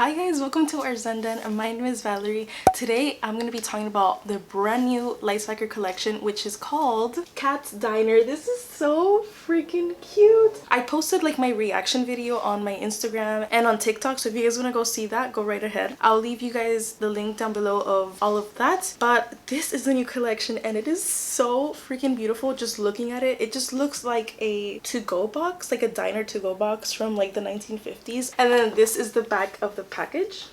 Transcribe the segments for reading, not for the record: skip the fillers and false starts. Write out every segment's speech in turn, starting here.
Hi guys, welcome to our ValZenDen and my name is Valerie. Today I'm going to be talking about the brand new Lacquer collection, which is called Cat's Diner. This is so freaking cute. I posted like my reaction video on my Instagram and on TikTok, so if you guys want to go see that, go right ahead. I'll leave you guys the link down below of all of that. But this is the new collection and it is so freaking beautiful. Just looking at it, it just looks like a to-go box, like a diner to-go box from like the 1950s. And then this is the back of the package.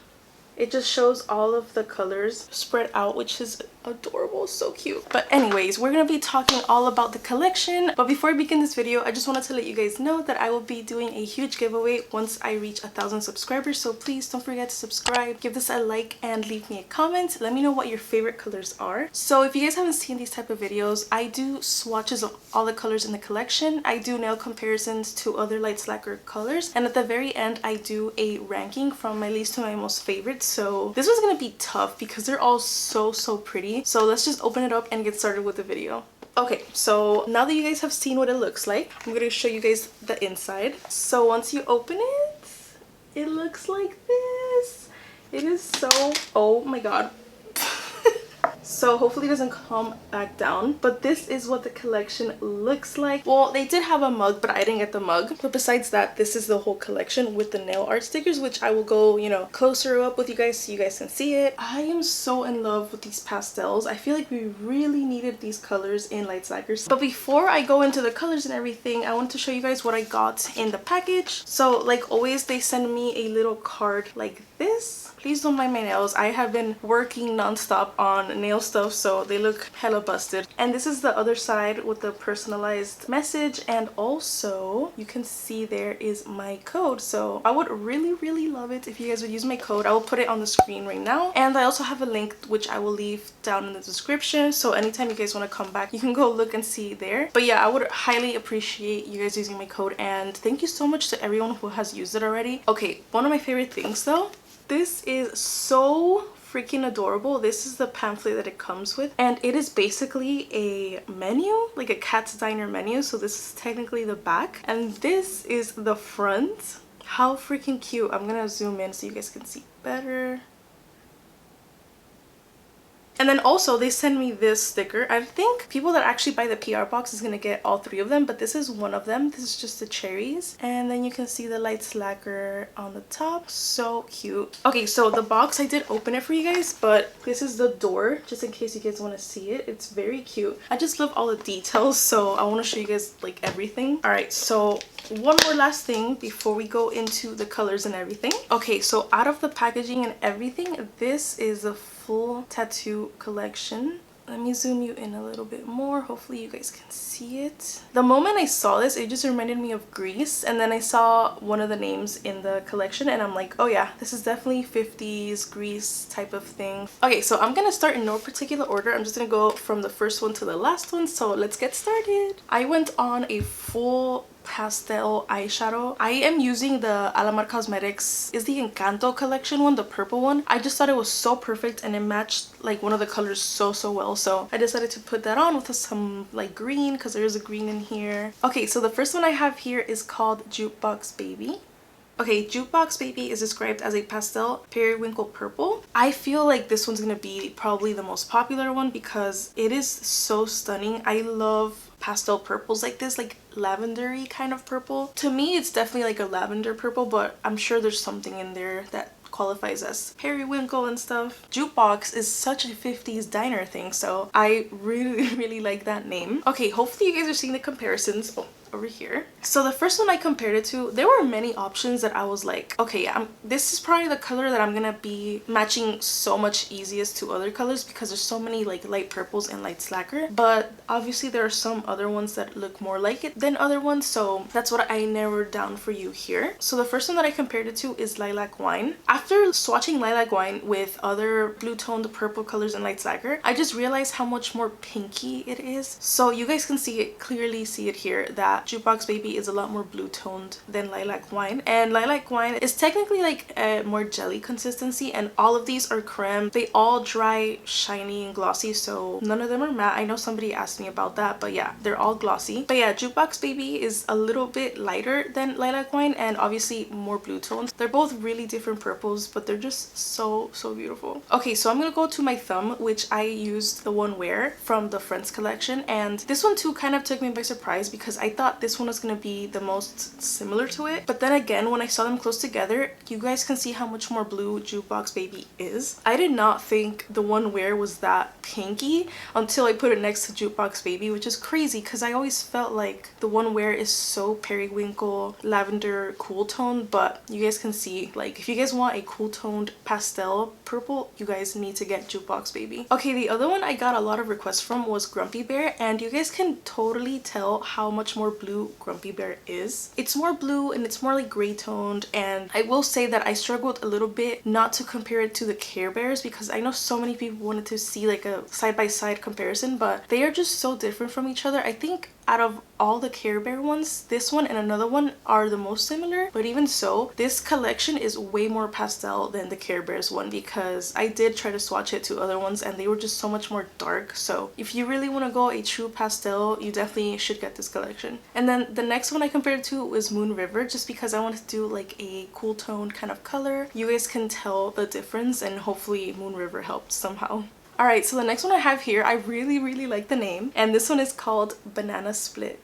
It just shows all of the colors spread out, which is adorable, so cute. But anyways, we're gonna be talking all about the collection. But before I begin this video, I just wanted to let you guys know that I will be doing a huge giveaway once I reach 1,000 subscribers. So please don't forget to subscribe, give this a like, and leave me a comment. Let me know what your favorite colors are. So if you guys haven't seen these type of videos, I do swatches of all the colors in the collection. I do nail comparisons to other Lacquer colors, and at the very end I do a ranking from my least to my most favorite. So this was gonna be tough because they're all so pretty. So let's just open it up and get started with the video. Okay, so now that you guys have seen what it looks like, I'm gonna show you guys the inside. So once you open it, it looks like this. It is so, oh my god. So hopefully it doesn't come back down, but this is what the collection looks like. Well, they did have a mug, but I didn't get the mug. But besides that, this is the whole collection with the nail art stickers, which I will go, you know, closer up with you guys so you guys can see it. I am so in love with these pastels. I feel like we really needed these colors in Lacquer. But before I go into the colors and everything, I want to show you guys what I got in the package. So like always, they send me a little card like this. Please don't mind my nails. I have been working non-stop on nail stuff, so they look hella busted. And this is the other side with the personalized message, and also you can see there is my code. So I would really love it if you guys would use my code. I will put it on the screen right now, and I also have a link which I will leave down in the description, so anytime you guys want to come back, you can go look and see there. But yeah, I would highly appreciate you guys using my code, and thank you so much to everyone who has used it already. Okay, one of my favorite things though, this is so freaking adorable. This is the pamphlet that it comes with, and it is basically a menu, like a Cat's Diner menu. So this is technically the back, and this is the front. How freaking cute. I'm gonna zoom in so you guys can see better. And then also they send me this sticker. I think people that actually buy the PR box is gonna get all three of them, but this is one of them. This is just the cherries, and then you can see the Lacquer on the top. So cute. Okay, so the box, I did open it for you guys, but this is the door just in case you guys want to see it. It's very cute. I just love all the details, so I want to show you guys like everything. All right, so one more last thing before we go into the colors and everything. Okay, so out of the packaging and everything, this is a full tattoo collection. Let me zoom you in a little bit more. Hopefully you guys can see it. The moment I saw this, it just reminded me of Greece, and then I saw one of the names in the collection and I'm like, oh yeah, this is definitely 50s Greece type of thing. Okay, so I'm gonna start in no particular order. I'm just gonna go from the first one to the last one, so let's get started. I went on a full pastel eyeshadow. I am using the Alamar Cosmetics, is the Encanto collection one, the purple one. I just thought it was so perfect and it matched like one of the colors so well, so I decided to put that on with some like green, because there is a green in here. Okay, so the first one I have here is called Jukebox Baby. Okay, Jukebox Baby is described as a pastel periwinkle purple. I feel like this one's gonna be probably the most popular one because it is so stunning. I love pastel purples like this, like lavendery kind of purple. To me, it's definitely like a lavender purple, but I'm sure there's something in there that qualifies as periwinkle and stuff. Jukebox is such a 50s diner thing, so I really like that name. Okay, hopefully you guys are seeing the comparisons. Oh, over here. So the first one I compared it to, there were many options that I was like, okay, yeah, this is probably the color that I'm gonna be matching so much easiest to other colors because there's so many like light purples and light Lacquer, but obviously there are some other ones that look more like it than other ones, so that's what I narrowed down for you here. So the first one that I compared it to is Lilac Wine. After swatching Lilac Wine with other blue toned purple colors and light Lacquer, I just realized how much more pinky it is. So you guys can see it, clearly see it here, that that Jukebox Baby is a lot more blue toned than Lilac Wine, and Lilac Wine is technically like a more jelly consistency, and all of these are creme. They all dry shiny and glossy, so none of them are matte. I know somebody asked me about that, but yeah, they're all glossy. But yeah, Jukebox Baby is a little bit lighter than Lilac Wine and obviously more blue tones. They're both really different purples, but they're just so beautiful. Okay, so I'm gonna go to my thumb, which I used the one Wear from the Friends collection, and this one too kind of took me by surprise because I thought this one was gonna be the most similar to it, but then again when I saw them close together, you guys can see how much more blue Jukebox Baby is. I did not think the one Wear was that pinky until I put it next to Jukebox Baby, which is crazy because I always felt like the one Wear is so periwinkle lavender cool tone, but you guys can see, like, if you guys want a cool toned pastel purple, you guys need to get Jukebox Baby. Okay, the other one I got a lot of requests from was Grumpy Bear, and you guys can totally tell how much more blue Grumpy Bear is. It's more blue and it's more like gray toned, and I will say that I struggled a little bit not to compare it to the Care Bears because I know so many people wanted to see like a side-by-side comparison, but they are just so different from each other. I think out of all the Care Bear ones, this one and another one are the most similar, but even so, this collection is way more pastel than the Care Bears one because I did try to swatch it to other ones and they were just so much more dark. So if you really want to go a true pastel, you definitely should get this collection. And then the next one I compared to was Moon River, just because I wanted to do like a cool tone kind of color. You guys can tell the difference, and hopefully Moon River helped somehow. Alright, so the next one I have here, I really like the name, and this one is called Banana Split.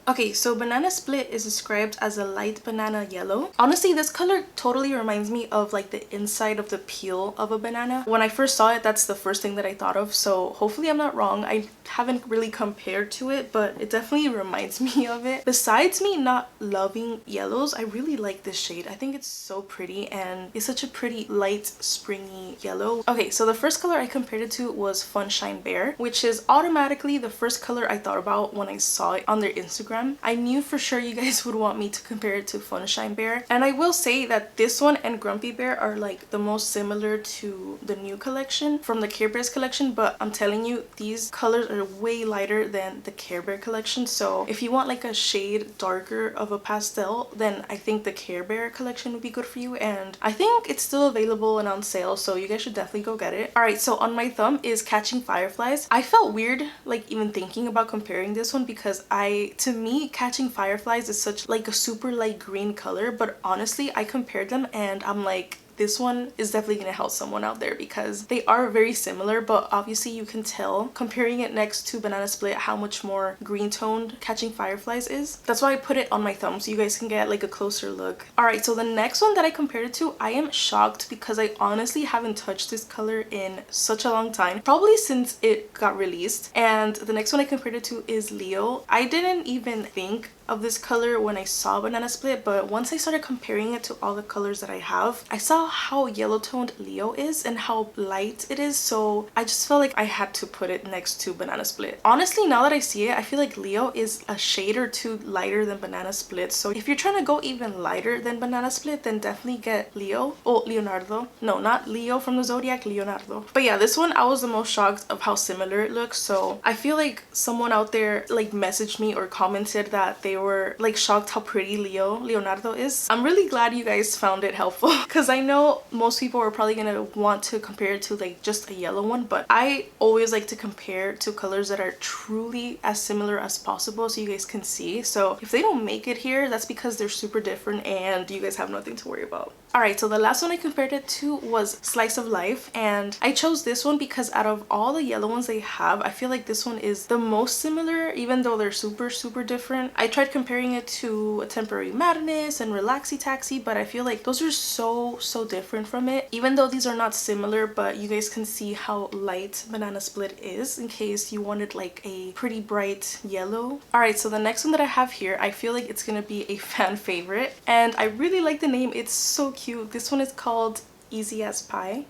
Okay, so Banana Split is described as a light banana yellow. Honestly, this color totally reminds me of like the inside of the peel of a banana. When I first saw it, that's the first thing that I thought of, so hopefully I'm not wrong. I haven't really compared to it, but it definitely reminds me of it. Besides me not loving yellows, I really like this shade. I think it's so pretty and it's such a pretty light springy yellow. Okay, so the first color I compared it to was Funshine Bear, which is automatically the first color I thought about when I saw it on their Instagram. I knew for sure you guys would want me to compare it to Funshine Bear, and I will say that this one and Grumpy Bear are like the most similar to the new collection from the Care Bears collection, but I'm telling you, these colors are way lighter than the Care Bear collection. So if you want like a shade darker of a pastel, then I think the Care Bear collection would be good for you, and I think it's still available and on sale, so you guys should definitely go get it. Alright, so on my thumb is Catching Fireflies. I felt weird like even thinking about comparing this one because to me, Catching Fireflies is such like a super light green color, but honestly I compared them and I'm like, this one is definitely going to help someone out there because they are very similar, but obviously you can tell comparing it next to Banana Split how much more green toned Catching Fireflies is. That's why I put it on my thumb so you guys can get like a closer look. Alright, so the next one that I compared it to, I am shocked because I honestly haven't touched this color in such a long time, probably since it got released. And the next one I compared it to is Leo. I didn't even think of this color when I saw Banana Split, but once I started comparing it to all the colors that I have, I saw how yellow toned Leo is and how light it is, so I just felt like I had to put it next to Banana Split. Honestly, now that I see it, I feel like Leo is a shade or two lighter than Banana Split, so if you're trying to go even lighter than Banana Split, then definitely get Leo. Oh, Leonardo. No, not Leo from the Zodiac, Leonardo. But yeah, this one I was the most shocked of how similar it looks, so I feel like someone out there like messaged me or commented that they were like shocked how pretty Leonardo is. I'm really glad you guys found it helpful because I know most people are probably gonna want to compare it to like just a yellow one, but I always like to compare to colors that are truly as similar as possible so you guys can see. So if they don't make it here, that's because they're super different and you guys have nothing to worry about. Alright, so the last one I compared it to was Slice of Life, and I chose this one because out of all the yellow ones they have, I feel like this one is the most similar, even though they're super different. I tried comparing it to A Temporary Madness and Relaxy Taxi, but I feel like those are so different from it, even though these are not similar, but you guys can see how light Banana Split is in case you wanted like a pretty bright yellow. Alright, so the next one that I have here, I feel like it's gonna be a fan favorite, and I really like the name. It's so cute. This one is called Easy as Pie.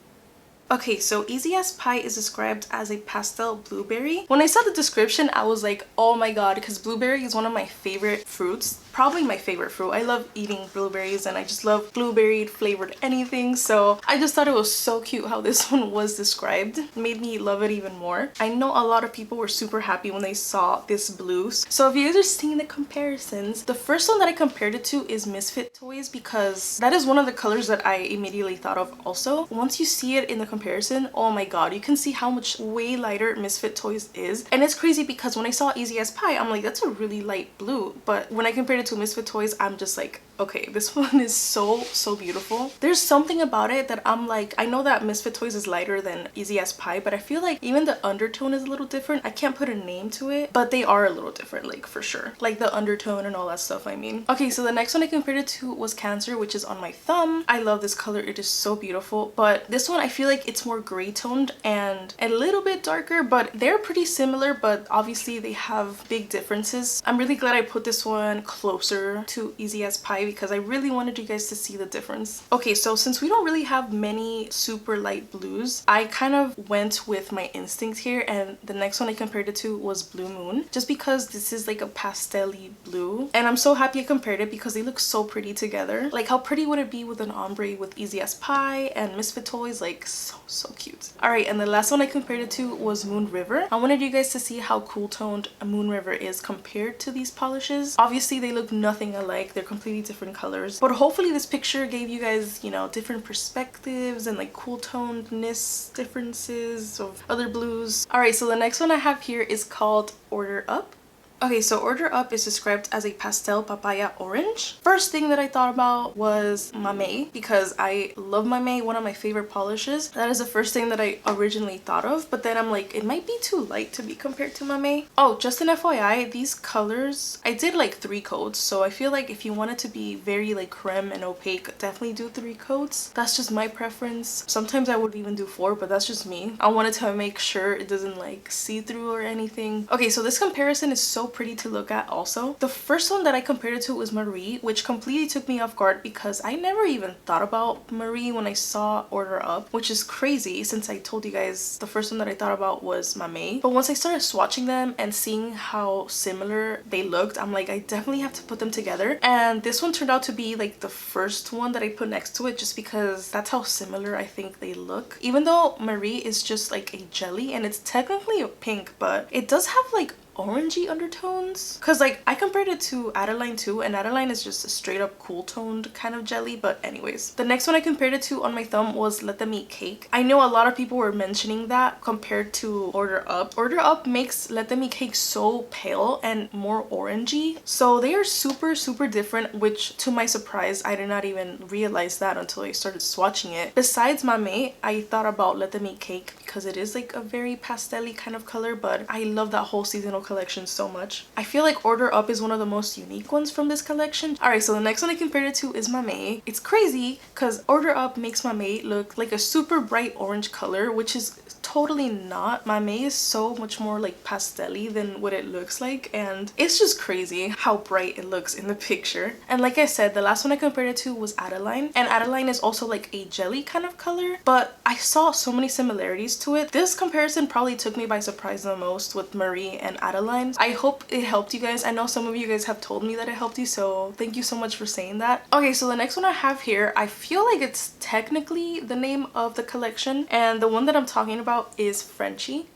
Okay, so Easy as Pie is described as a pastel blueberry. When I saw the description, I was like, oh my god, because blueberry is one of my favorite fruits. probably my favorite fruit. I love eating blueberries and I just love blueberry flavored anything. So I just thought it was so cute how this one was described. It made me love it even more. I know a lot of people were super happy when they saw this blues. So if you guys are seeing the comparisons, the first one that I compared it to is Misfit Toys because that is one of the colors that I immediately thought of also. Once you see it in the comparison, oh my god, you can see how much way lighter Misfit Toys is. And it's crazy because when I saw Easy as Pie, I'm like, that's a really light blue. But when I compared it to Misfit Toys, I'm just like, okay, this one is so beautiful. There's something about it that I'm like, I know that Misfit Toys is lighter than Easy as Pie, but I feel like even the undertone is a little different. I can't put a name to it, but they are a little different, like for sure. Like the undertone and all that stuff, I mean. Okay, so the next one I compared it to was Cancer, which is on my thumb. I love this color. It is so beautiful. But this one, I feel like it's more gray toned and a little bit darker, but they're pretty similar, but obviously they have big differences. I'm really glad I put this one closer to Easy as Pie because I really wanted you guys to see the difference. Okay, so since we don't really have many super light blues, I kind of went with my instinct here, and the next one I compared it to was Blue Moon, just because this is like a pastel-y blue, and I'm so happy I compared it because they look so pretty together. Like how pretty would it be with an ombre with Easy as Pie and Misfit Toys? Like so cute. All right, and the last one I compared it to was Moon River. I wanted you guys to see how cool toned Moon River is compared to these polishes. Obviously they look nothing alike, they're completely different colors, but hopefully this picture gave you guys, you know, different perspectives and like cool tonedness differences of other blues. All right, so the next one I have here is called Order Up. Okay, so Order Up is described as a pastel papaya orange. First thing that I thought about was Mame because I love Mame, one of my favorite polishes. That is the first thing that I originally thought of, but then I'm like, it might be too light to be compared to Mame. Oh, just an FYI, these colors, I did like 3 coats, so I feel like if you want it to be very like creme and opaque, definitely do 3 coats. That's just my preference. Sometimes I would even do 4, but that's just me. I wanted to make sure it doesn't like see through or anything. Okay, so this comparison is so pretty to look at also. The first one that I compared it to was Marie, which completely took me off guard because I never even thought about Marie when I saw Order Up, which is crazy since I told you guys the first one that I thought about was Mame. But once I started swatching them and seeing how similar they looked, I'm like, I definitely have to put them together. And this one turned out to be like the first one that I put next to it just because that's how similar I think they look. Even though Marie is just like a jelly and it's technically a pink, but it does have like orangey undertones because like I compared it to Adeline too, and Adeline is just a straight up cool toned kind of jelly. But anyways, the next one I compared it to on my thumb was Let Them Eat Cake. I know a lot of people were mentioning that compared to Order Up. Order Up makes Let Them Eat Cake so pale and more orangey, so they are super different, which to my surprise I did not even realize that until I started swatching it. Besides Mame, I thought about Let Them Eat Cake because it is like a very pastel-y kind of color, but I love that whole seasonal collection so much. I feel like Order Up is one of the most unique ones from this collection. Alright, so the next one I compared it to is Mame. It's crazy because Order Up makes Mame look like a super bright orange color, which is totally not. Mame is so much more like pastel-y than what it looks like, and it's just crazy how bright it looks in the picture. And like I said, the last one I compared it to was Adeline, and Adeline is also like a jelly kind of color, but I saw so many similarities to it. This comparison probably took me by surprise the most with Marie and Adeline. I hope it helped you guys. I know some of you guys have told me that it helped you, so thank you so much for saying that. Okay, so the next one I have here, I feel like it's technically the name of the collection, and the one that I'm talking about is Frenchie.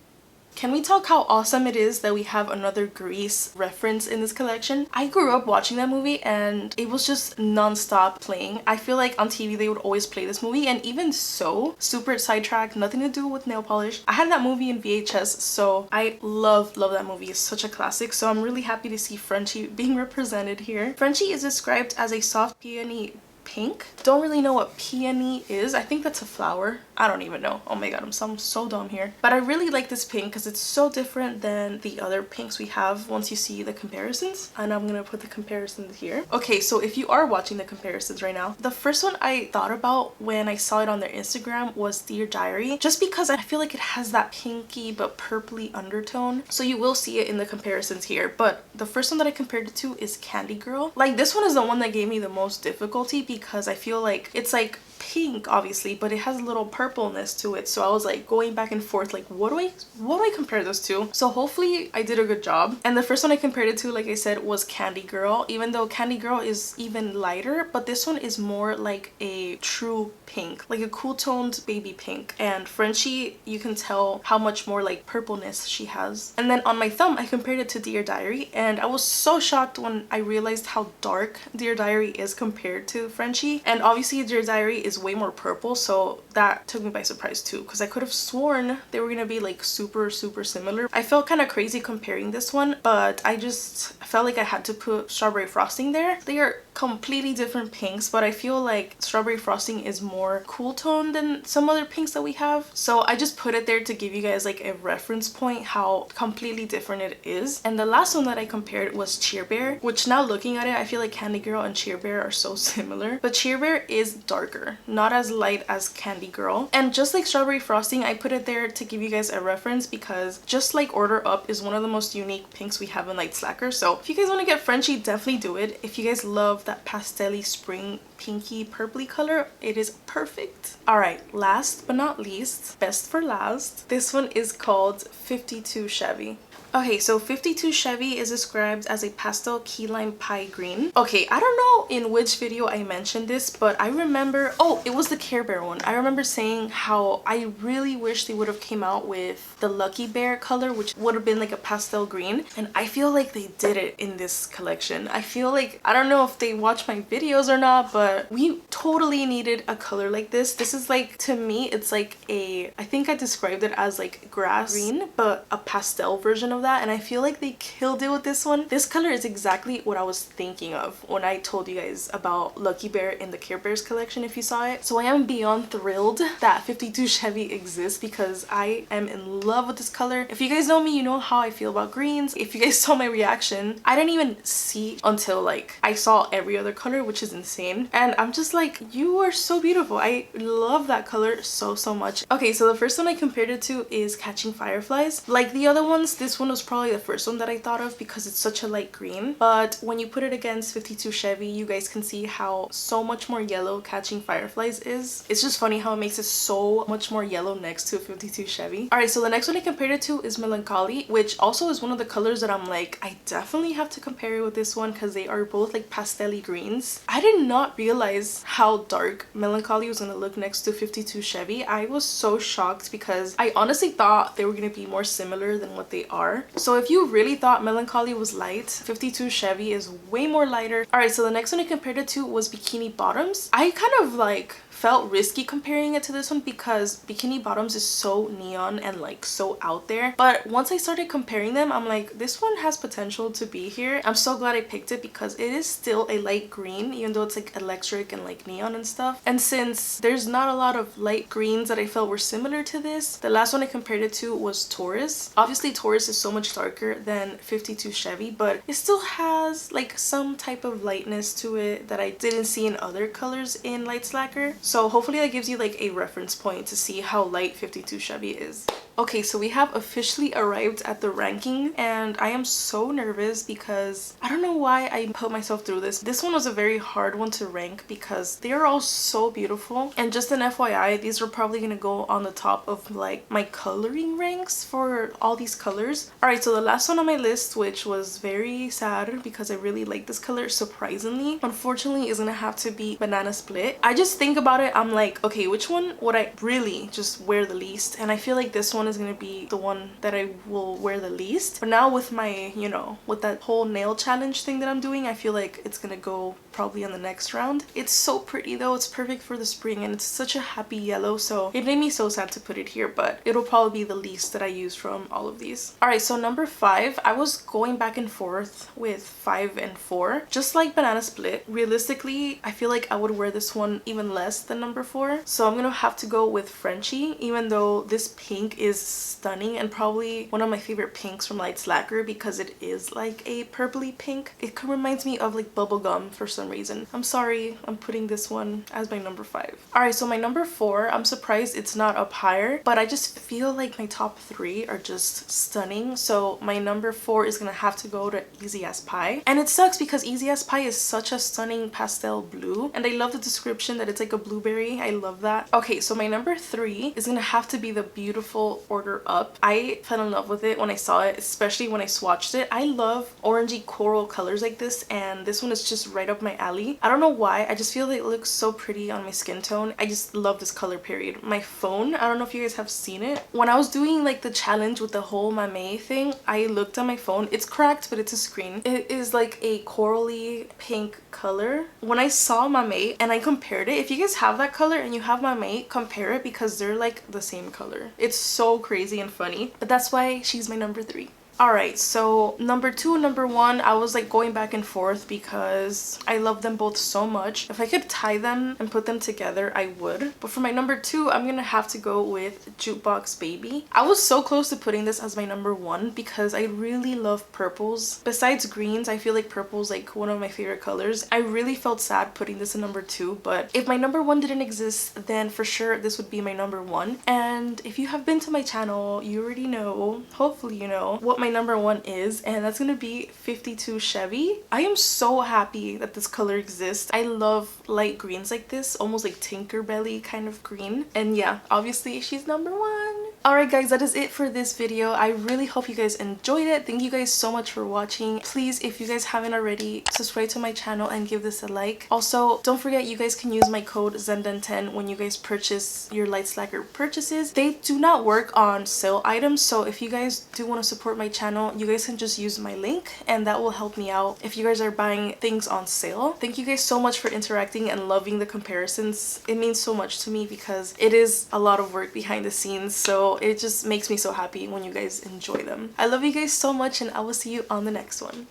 Can we talk how awesome it is that we have another Grease reference in this collection? I grew up watching that movie and it was just non-stop playing. I feel like on TV they would always play this movie, and even so, super sidetracked, nothing to do with nail polish. I had that movie in VHS, so I love that movie. It's such a classic, so I'm really happy to see Frenchie being represented here. Frenchie is described as a soft peony pink. Don't really know what peony is. I think that's a flower. I don't even know. Oh my god, I'm so dumb here. But I really like this pink because it's so different than the other pinks we have once you see the comparisons. And I'm gonna put the comparisons here. Okay, so if you are watching the comparisons right now, the first one I thought about when I saw it on their Instagram was Dear Diary, just because I feel like it has that pinky but purpley undertone. So you will see it in the comparisons here. But the first one that I compared it to is Candy Girl. Like, this one is the one that gave me the most difficulty because I feel like it's like pink obviously, but it has a little purpleness to it. So I was like going back and forth like what do I compare this to? So hopefully I did a good job. And the first one I compared it to, like I said, was Candy Girl, even though Candy Girl is even lighter, but this one is more like a true pink, like a cool toned baby pink. And Frenchie, you can tell how much more like purpleness she has. And then on my thumb I compared it to Dear Diary, and I was so shocked when I realized how dark Dear Diary is compared to Frenchie. And obviously Dear Diary is way more purple, so that took me by surprise too, because I could have sworn they were gonna be like super similar. I felt kind of crazy comparing this one, but I just felt like I had to put Strawberry Frosting there. They are completely different pinks, but I feel like Strawberry Frosting is more cool tone than some other pinks that we have. So I just put it there to give you guys like a reference point how completely different it is. And the last one that I compared was Cheer Bear, which now looking at it, I feel like Candy Girl and Cheer Bear are so similar. But Cheer Bear is darker, not as light as Candy Girl. And just like Strawberry Frosting, I put it there to give you guys a reference because just like Order Up is one of the most unique pinks we have in Light Slacker. So if you guys want to get Frenchie, definitely do it. If you guys love that pastel-y spring pinky purpley color, it is perfect. All right, last but not least, best for last, this one is called 52 Chevy. Okay, so 52 Chevy is described as a pastel key lime pie green. Okay, I don't know in which video I mentioned this, but I remember, oh, it was the Care Bear one. I remember saying how I really wish they would have came out with the Lucky Bear color, which would have been like a pastel green. And I feel like they did it in this collection. I feel like, I don't know if they watch my videos or not, but we totally needed a color like this. This is like, to me, it's like a, I think I described it as like grass green, but a pastel version of that, and I feel like they killed it with this one. This color is exactly what I was thinking of when I told you guys about Lucky Bear in the Care Bears collection, if you saw it. So I am beyond thrilled that 52 Chevy exists because I am in love with this color. If you guys know me, you know how I feel about greens. If you guys saw my reaction, I didn't even see until like I saw every other color, which is insane. And I'm just like, you are so beautiful. I love that color so much. Okay, so the first one I compared it to is Catching Fireflies. Like the other ones, this one was probably the first one that I thought of because it's such a light green, but when you put it against 52 Chevy, you guys can see how so much more yellow Catching Fireflies is. It's just funny how it makes it so much more yellow next to 52 Chevy. All right, so the next one I compared it to is Melancholy, which also is one of the colors that I'm like, I definitely have to compare it with this one because they are both like pastel-y greens. I did not realize how dark Melancholy was gonna look next to 52 Chevy. I was so shocked because I honestly thought they were gonna be more similar than what they are. So if you really thought Melancholy was light, 52 Chevy is way more lighter. All right, so the next one I compared it to was Bikini Bottoms. I kind of like felt risky comparing it to this one because Bikini Bottoms is so neon and like so out there, but once I started comparing them, I'm like, this one has potential to be here. I'm so glad I picked it because it is still a light green, even though it's like electric and like neon and stuff. And since there's not a lot of light greens that I felt were similar to this, the last one I compared it to was Taurus. Obviously Taurus is so much darker than 52 Chevy, but it still has like some type of lightness to it that I didn't see in other colors in Light Slacker. So hopefully that gives you like a reference point to see how light 52 Chevy is. Okay, so we have officially arrived at the ranking and I am so nervous because I don't know why I put myself through this. This one was a very hard one to rank because they are all so beautiful. And just an FYI, these are probably gonna go on the top of like my coloring ranks for all these colors. All right, so the last one on my list, which was very sad because I really like this color surprisingly, unfortunately is gonna have to be Banana Split. I just think about it, I'm like, okay, which one would I really just wear the least? And I feel like this one is gonna be the one that I will wear the least. But now with my, you know, with that whole nail challenge thing that I'm doing, I feel like it's gonna go probably on the next round. It's so pretty though. It's perfect for the spring and it's such a happy yellow, so it made me so sad to put it here, but it'll probably be the least that I use from all of these. All right, so number 5, I was going back and forth with 5 and 4. Just like Banana Split, realistically I feel like I would wear this one even less than number 4, so I'm gonna have to go with Frenchie, even though this pink is is stunning and probably one of my favorite pinks from Lacquer because it is like a purpley pink. It reminds me of like bubblegum for some reason. I'm sorry, I'm putting this one as my number 5. Alright, so my number 4, I'm surprised it's not up higher, but I just feel like my top 3 are just stunning. So my number 4 is gonna have to go to Easy as Pie. And it sucks because Easy as Pie is such a stunning pastel blue, and I love the description that it's like a blueberry. I love that. Okay, so my number 3 is gonna have to be the Beautiful Order Up. I fell in love with it when I saw it, especially when I swatched it. I love orangey coral colors like this, and this one is just right up my alley. I don't know why, I just feel like it looks so pretty on my skin tone. I just love this color, period. My phone, I don't know if you guys have seen it. When I was doing like the challenge with the whole Mame thing, I looked at my phone. It's cracked, but it's a screen. It is like a corally pink color. When I saw Mame and I compared it, if you guys have that color and you have Mame, compare it because they're like the same color. It's so crazy and funny, but that's why she's my number 3. Alright, so number 2 and number 1, I was like going back and forth because I love them both so much. If I could tie them and put them together, I would. But for my number 2, I'm gonna have to go with Jukebox Baby. I was so close to putting this as my number 1 because I really love purples. Besides greens, I feel like purple's like one of my favorite colors. I really felt sad putting this in number 2, but if my number 1 didn't exist, then for sure this would be my number 1. And if you have been to my channel, you already know, hopefully you know, what my number 1 is, and that's gonna be 52 Chevy. I am so happy that this color exists. I love light greens like this, almost like Tinkerbelly kind of green. And yeah, obviously she's number 1. Alright guys, that is it for this video. I really hope you guys enjoyed it. Thank you guys so much for watching. Please, if you guys haven't already, subscribe to my channel and give this a like. Also, don't forget you guys can use my code ValZenDen10 when you guys purchase your Light Lacquer purchases. They do not work on sale items, so if you guys do want to support my channel, you guys can just use my link and that will help me out if you guys are buying things on sale. Thank you guys so much for interacting and loving the comparisons. It means so much to me because it is a lot of work behind the scenes, so it just makes me so happy when you guys enjoy them. I love you guys so much and I will see you on the next one.